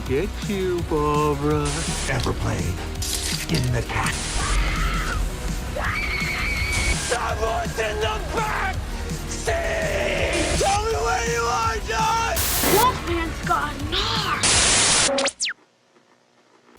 gonna get you, Barbara. Ever played Skin the Cat? Someone's in the back seat! Tell me where you are, John! Wolfman's got Nards!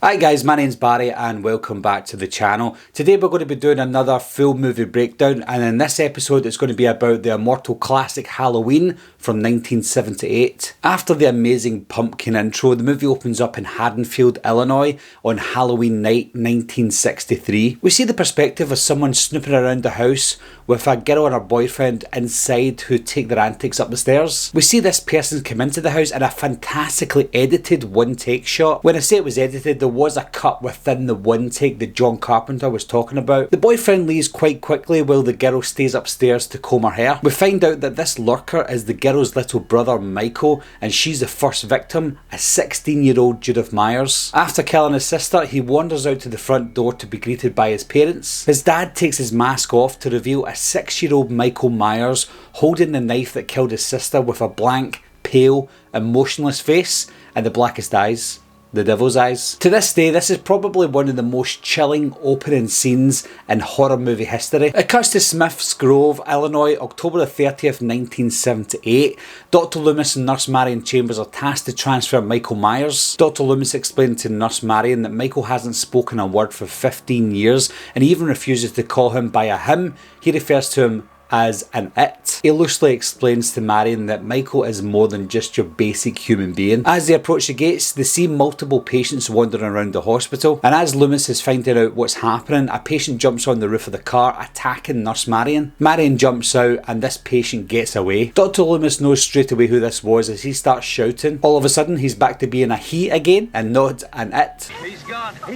Hi guys, my name's Barry and welcome back to the channel. Today we're going to be doing another full movie breakdown, and in this episode it's going to be about the immortal classic Halloween from 1978. After the amazing pumpkin intro, the movie opens up in Haddonfield, Illinois on Halloween night 1963. We see the perspective of someone snooping around the house with a girl and her boyfriend inside who take their antics up the stairs. We see this person come into the house in a fantastically edited one-take shot. When I say it was edited, there was a cut within the one take that John Carpenter was talking about. The boyfriend leaves quite quickly while the girl stays upstairs to comb her hair. We find out that this lurker is the girl's little brother Michael, and she's the first victim, a 16-year-old Judith Myers. After killing his sister, he wanders out to the front door to be greeted by his parents. His dad takes his mask off to reveal a 6-year-old Michael Myers holding the knife that killed his sister with a blank, pale, emotionless face and the blackest eyes. The devil's eyes. To this day, this is probably one of the most chilling opening scenes in horror movie history. It cuts to Smith's Grove, Illinois, October the 30th, 1978. Dr. Loomis and Nurse Marion Chambers are tasked to transfer Michael Myers. Dr. Loomis explained to Nurse Marion that Michael hasn't spoken a word for 15 years and he even refuses to call him by a him. He refers to him as an it. He loosely explains to Marion that Michael is more than just your basic human being. As they approach the gates, they see multiple patients wandering around the hospital, and as Loomis is finding out what's happening, a patient jumps on the roof of the car, attacking Nurse Marion. Marion jumps out and this patient gets away. Dr. Loomis knows straight away who this was as he starts shouting. All of a sudden, he's back to being a he again and not an it. He's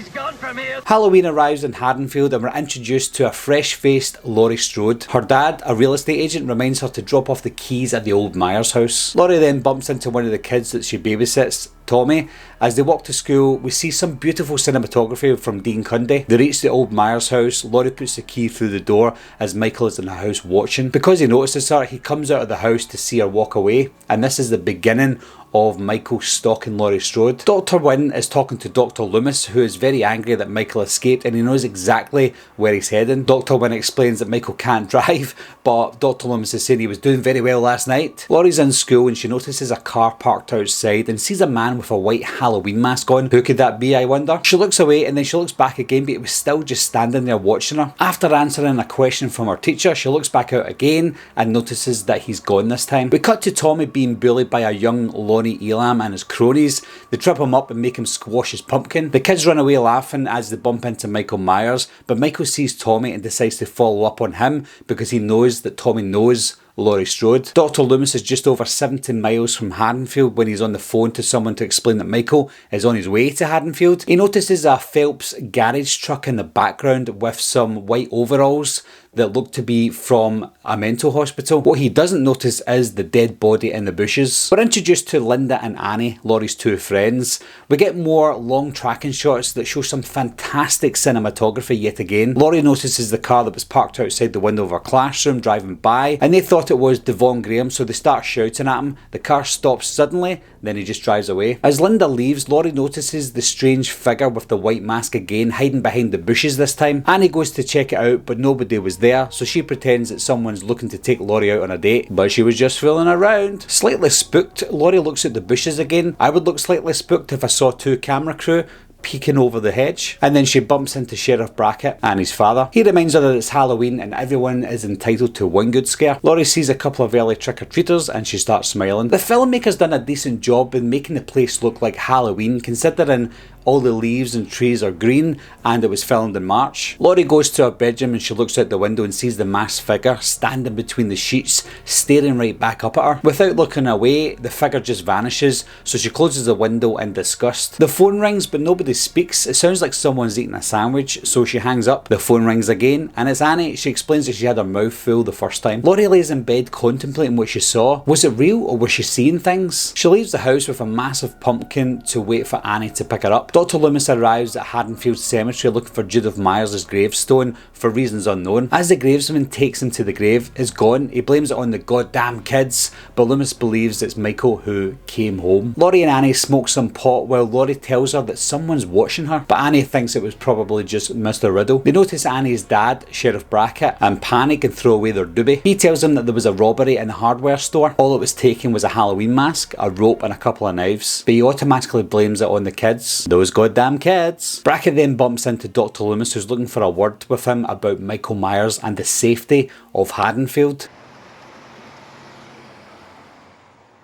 gone from here! Halloween arrives in Haddonfield and we're introduced to a fresh-faced Laurie Strode. Her dad, a real estate agent, reminds her to drop off the keys at the old Myers house. Laurie then bumps into one of the kids that she babysits, Tommy. As they walk to school, we see some beautiful cinematography from Dean Cundy. They reach the old Myers house. Laurie puts the key through the door as Michael is in the house watching. Because he notices her, he comes out of the house to see her walk away, and this is the beginning of Michael stalking Laurie Strode. Dr. Wynn is talking to Dr. Loomis, who is very angry that Michael escaped and he knows exactly where he's heading. Dr. Wynn explains that Michael can't drive, but Dr. Loomis is saying he was doing very well last night. Laurie's in school and she notices a car parked outside and sees a man with a white Halloween mask on. Who could that be, I wonder? She looks away and then she looks back again, but he was still just standing there watching her. After answering a question from her teacher, she looks back out again and notices that he's gone this time. We cut to Tommy being bullied by a young Lonnie Elam and his cronies. They trip him up and make him squash his pumpkin. The kids run away laughing as they bump into Michael Myers, but Michael sees Tommy and decides to follow up on him because he knows that Tommy knows Laurie Strode. Dr. Loomis is just over 70 miles from Haddonfield when he's on the phone to someone to explain that Michael is on his way to Haddonfield. He notices a Phelps garage truck in the background with some white overalls that look to be from a mental hospital. What he doesn't notice is the dead body in the bushes. We're introduced to Linda and Annie, Laurie's two friends. We get more long tracking shots that show some fantastic cinematography yet again. Laurie notices the car that was parked outside the window of her classroom driving by, and they thought it was Devon Graham, so they start shouting at him. The car stops suddenly, then he just drives away. As Linda leaves, Laurie notices the strange figure with the white mask again, hiding behind the bushes this time. Annie goes to check it out, but nobody was there, so she pretends that someone's looking to take Laurie out on a date, but she was just fooling around. Slightly spooked, Laurie looks at the bushes again. I would look slightly spooked if I saw two camera crew peeking over the hedge, and then she bumps into Sheriff Brackett and his father. He reminds her that it's Halloween and everyone is entitled to one good scare. Laurie sees a couple of early trick-or-treaters and she starts smiling. The filmmaker's done a decent job in making the place look like Halloween, considering all the leaves and trees are green and it was filmed in March. Laurie goes to her bedroom and she looks out the window and sees the masked figure standing between the sheets, staring right back up at her. Without looking away, the figure just vanishes, so she closes the window in disgust. The phone rings but nobody speaks. It sounds like someone's eating a sandwich, so she hangs up. The phone rings again and it's Annie. She explains that she had her mouth full the first time. Laurie lays in bed contemplating what she saw. Was it real or was she seeing things? She leaves the house with a massive pumpkin to wait for Annie to pick her up. Dr. Loomis arrives at Haddonfield Cemetery looking for Judith Myers' gravestone for reasons unknown. As the gravesman takes him to the grave, it's gone. He blames it on the goddamn kids, but Loomis believes it's Michael who came home. Laurie and Annie smoke some pot while Laurie tells her that someone's watching her, but Annie thinks it was probably just Mr. Riddle. They notice Annie's dad, Sheriff Brackett, and panic and throw away their doobie. He tells them that there was a robbery in the hardware store. All that was taken was a Halloween mask, a rope and a couple of knives, but he automatically blames it on the kids. Those goddamn kids. Brackett then bumps into Dr. Loomis, who's looking for a word with him about Michael Myers and the safety of Haddonfield.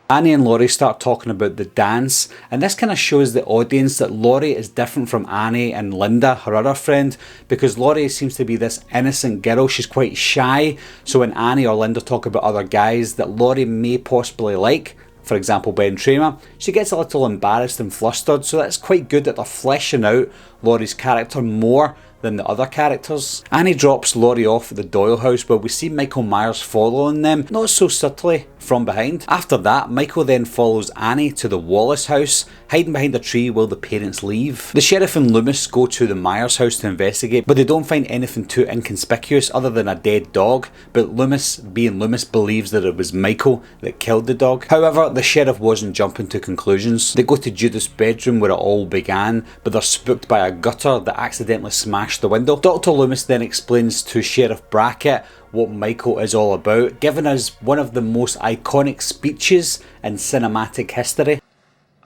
Annie and Laurie start talking about the dance, and this kind of shows the audience that Laurie is different from Annie and Linda, her other friend, because Laurie seems to be this innocent girl. She's quite shy, so when Annie or Linda talk about other guys that Laurie may possibly like, for example Ben Tramer, she gets a little embarrassed and flustered, so that's quite good that they're fleshing out Laurie's character more than the other characters. Annie drops Laurie off at the Doyle house where we see Michael Myers following them, not so subtly, from behind. After that, Michael then follows Annie to the Wallace house, hiding behind a tree while the parents leave. The sheriff and Loomis go to the Myers house to investigate, but they don't find anything too inconspicuous other than a dead dog, but Loomis, being Loomis, believes that it was Michael that killed the dog. However, the sheriff wasn't jumping to conclusions. They go to Judith's bedroom where it all began, but they're spooked by a gutter that accidentally smashed the window. Dr. Loomis then explains to Sheriff Brackett what Michael is all about, giving us one of the most iconic speeches in cinematic history.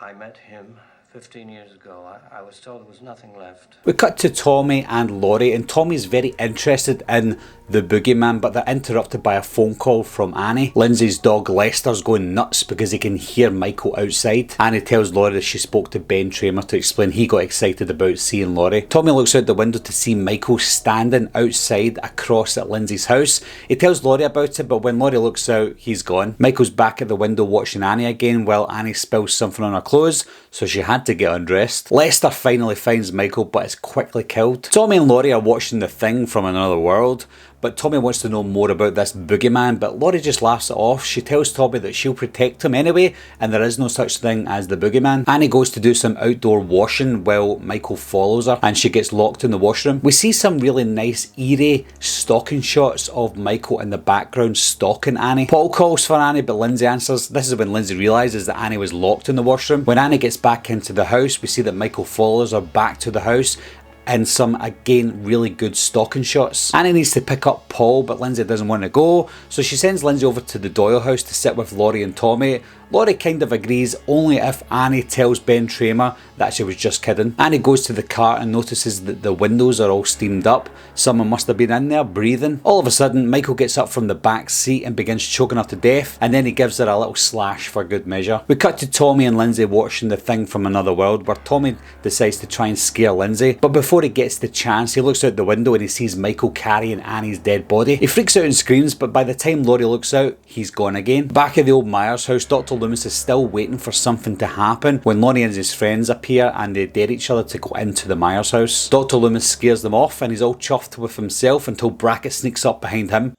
I met him 15 years ago. I was told there was nothing left. We cut to Tommy and Laurie, and Tommy's very interested in the boogeyman, but they're interrupted by a phone call from Annie. Lindsay's dog Lester's going nuts because he can hear Michael outside. Annie tells Laurie that she spoke to Ben Tramer to explain he got excited about seeing Laurie. Tommy looks out the window to see Michael standing outside across at Lindsay's house. He tells Laurie about it, but when Laurie looks out, he's gone. Michael's back at the window watching Annie again while Annie spills something on her clothes, so she had to get undressed. Lester finally finds Michael but is quickly killed. Tommy and Laurie are watching The Thing from Another World, but Tommy wants to know more about this boogeyman, but Laurie just laughs it off. She tells Tommy that she'll protect him anyway, and there is no such thing as the boogeyman. Annie goes to do some outdoor washing while Michael follows her, and she gets locked in the washroom. We see some really nice, eerie stalking shots of Michael in the background stalking Annie. Paul calls for Annie, but Lindsay answers. This is when Lindsay realises that Annie was locked in the washroom. When Annie gets back into the house, we see that Michael follows her back to the house, and some, again, really good stalking shots. Annie needs to pick up Paul, but Lindsay doesn't want to go, so she sends Lindsay over to the Doyle house to sit with Laurie and Tommy. Laurie kind of agrees, only if Annie tells Ben Tramer that she was just kidding. Annie goes to the car and notices that the windows are all steamed up. Someone must have been in there breathing. All of a sudden, Michael gets up from the back seat and begins choking her to death, and then he gives her a little slash for good measure. We cut to Tommy and Lindsay watching The Thing from Another World, where Tommy decides to try and scare Lindsay, but before he gets the chance, he looks out the window and he sees Michael carrying Annie's dead body. He freaks out and screams, but by the time Laurie looks out, he's gone again. Back at the old Myers house, Dr. Loomis is still waiting for something to happen when Laurie and his friends appear and they dare each other to go into the Myers house. Dr. Loomis scares them off and he's all chuffed with himself until Brackett sneaks up behind him.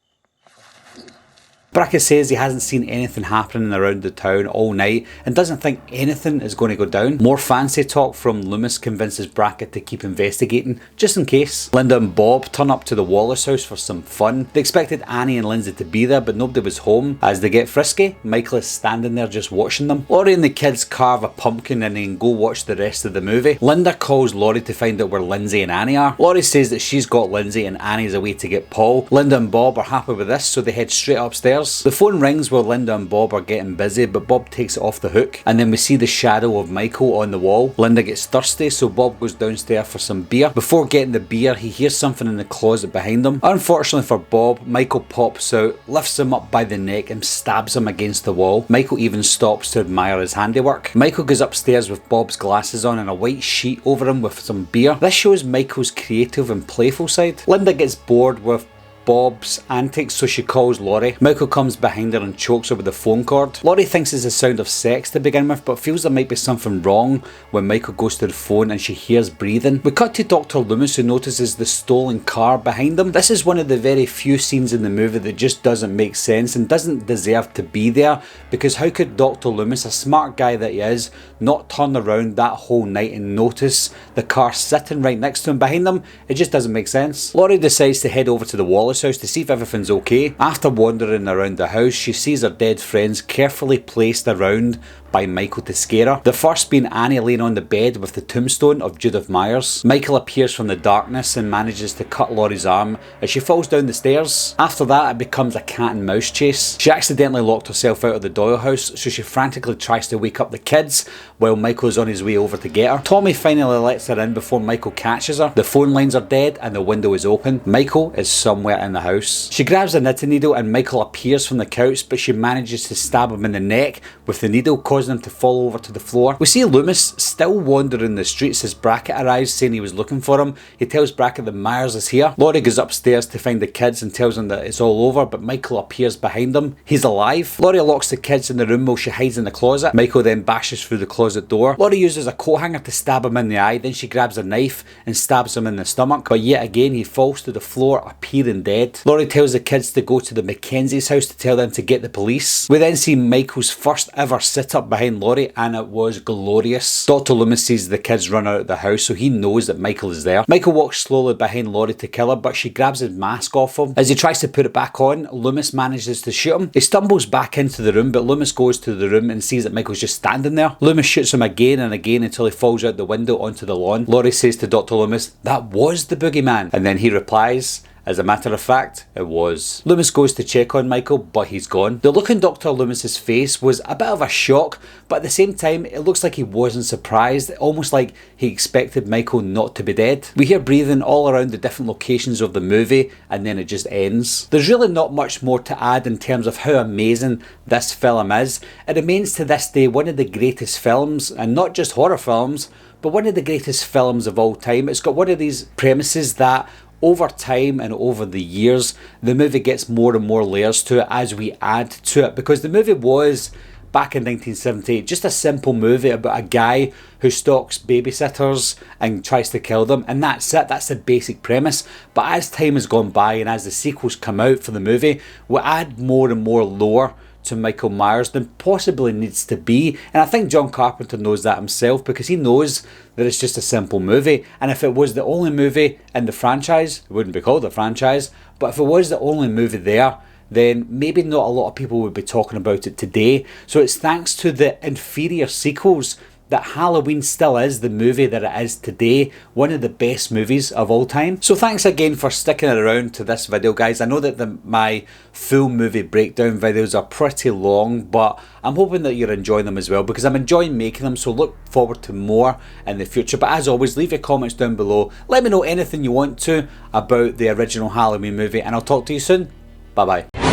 Brackett says he hasn't seen anything happening around the town all night and doesn't think anything is going to go down. More fancy talk from Loomis convinces Brackett to keep investigating, just in case. Linda and Bob turn up to the Wallace house for some fun. They expected Annie and Lindsay to be there, but nobody was home. As they get frisky, Michael is standing there just watching them. Laurie and the kids carve a pumpkin and then go watch the rest of the movie. Linda calls Laurie to find out where Lindsay and Annie are. Laurie says that she's got Lindsay and Annie's away to get Paul. Linda and Bob are happy with this, so they head straight upstairs. The phone rings while Linda and Bob are getting busy, but Bob takes it off the hook, and then we see the shadow of Michael on the wall. Linda gets thirsty, so Bob goes downstairs for some beer. Before getting the beer, he hears something in the closet behind him. Unfortunately for Bob, Michael pops out, lifts him up by the neck and stabs him against the wall. Michael even stops to admire his handiwork. Michael goes upstairs with Bob's glasses on and a white sheet over him with some beer. This shows Michael's creative and playful side. Linda gets bored with Bob's antics, so she calls Laurie. Michael comes behind her and chokes her with the phone cord. Laurie thinks it's the sound of sex to begin with, but feels there might be something wrong when Michael goes to the phone and she hears breathing. We cut to Dr. Loomis, who notices the stolen car behind them. This is one of the very few scenes in the movie that just doesn't make sense and doesn't deserve to be there, because how could Dr. Loomis, a smart guy that he is, not turn around that whole night and notice the car sitting right next to him behind them? It just doesn't make sense. Laurie decides to head over to the Wallace house to see if everything's okay. After wandering around the house, she sees her dead friends carefully placed around by Michael to scare her. The first being Annie laying on the bed with the tombstone of Judith Myers. Michael appears from the darkness and manages to cut Laurie's arm as she falls down the stairs. After that, it becomes a cat and mouse chase. She accidentally locked herself out of the Doyle house, so she frantically tries to wake up the kids while Michael is on his way over to get her. Tommy finally lets her in before Michael catches her. The phone lines are dead and the window is open. Michael is somewhere in the house. She grabs a knitting needle and Michael appears from the couch, but she manages to stab him in the neck with the needle, causing him to fall over to the floor. We see Loomis still wandering the streets as Brackett arrives, saying he was looking for him. He tells Brackett that Myers is here. Laurie goes upstairs to find the kids and tells them that it's all over, but Michael appears behind them. He's alive. Laurie locks the kids in the room while she hides in the closet. Michael then bashes through the closet door. Laurie uses a coat hanger to stab him in the eye, then she grabs a knife and stabs him in the stomach, but yet again he falls to the floor, appearing dead. Laurie tells the kids to go to the Mackenzie's house to tell them to get the police. We then see Michael's first ever sit-up behind Laurie, and it was glorious. Dr. Loomis sees the kids run out of the house, so he knows that Michael is there. Michael walks slowly behind Laurie to kill her, but she grabs his mask off him. As he tries to put it back on, Loomis manages to shoot him. He stumbles back into the room, but Loomis goes to the room and sees that Michael's just standing there. Loomis shoots him again and again until he falls out the window onto the lawn. Laurie says to Dr. Loomis, "That was the boogeyman," and then he replies, "As a matter of fact, it was." Loomis goes to check on Michael, but he's gone. The look on Dr. Loomis's face was a bit of a shock, but at the same time, it looks like he wasn't surprised, almost like he expected Michael not to be dead. We hear breathing all around the different locations of the movie, and then it just ends. There's really not much more to add in terms of how amazing this film is. It remains to this day one of the greatest films, and not just horror films, but one of the greatest films of all time. It's got one of these premises that over time and over the years, the movie gets more and more layers to it as we add to it, because the movie was, back in 1978, just a simple movie about a guy who stalks babysitters and tries to kill them, and that's it. That's the basic premise. But as time has gone by and as the sequels come out for the movie, we add more and more lore to Michael Myers than possibly needs to be, and I think John Carpenter knows that himself, because he knows that it's just a simple movie, and if it was the only movie in the franchise, it wouldn't be called a franchise, but if it was the only movie there, then maybe not a lot of people would be talking about it today. So it's thanks to the inferior sequels that Halloween still is the movie that it is today, one of the best movies of all time. So thanks again for sticking around to this video, guys. I know that my full movie breakdown videos are pretty long, but I'm hoping that you're enjoying them as well, because I'm enjoying making them, so look forward to more in the future. But as always, leave your comments down below. Let me know anything you want to about the original Halloween movie, and I'll talk to you soon. Bye bye.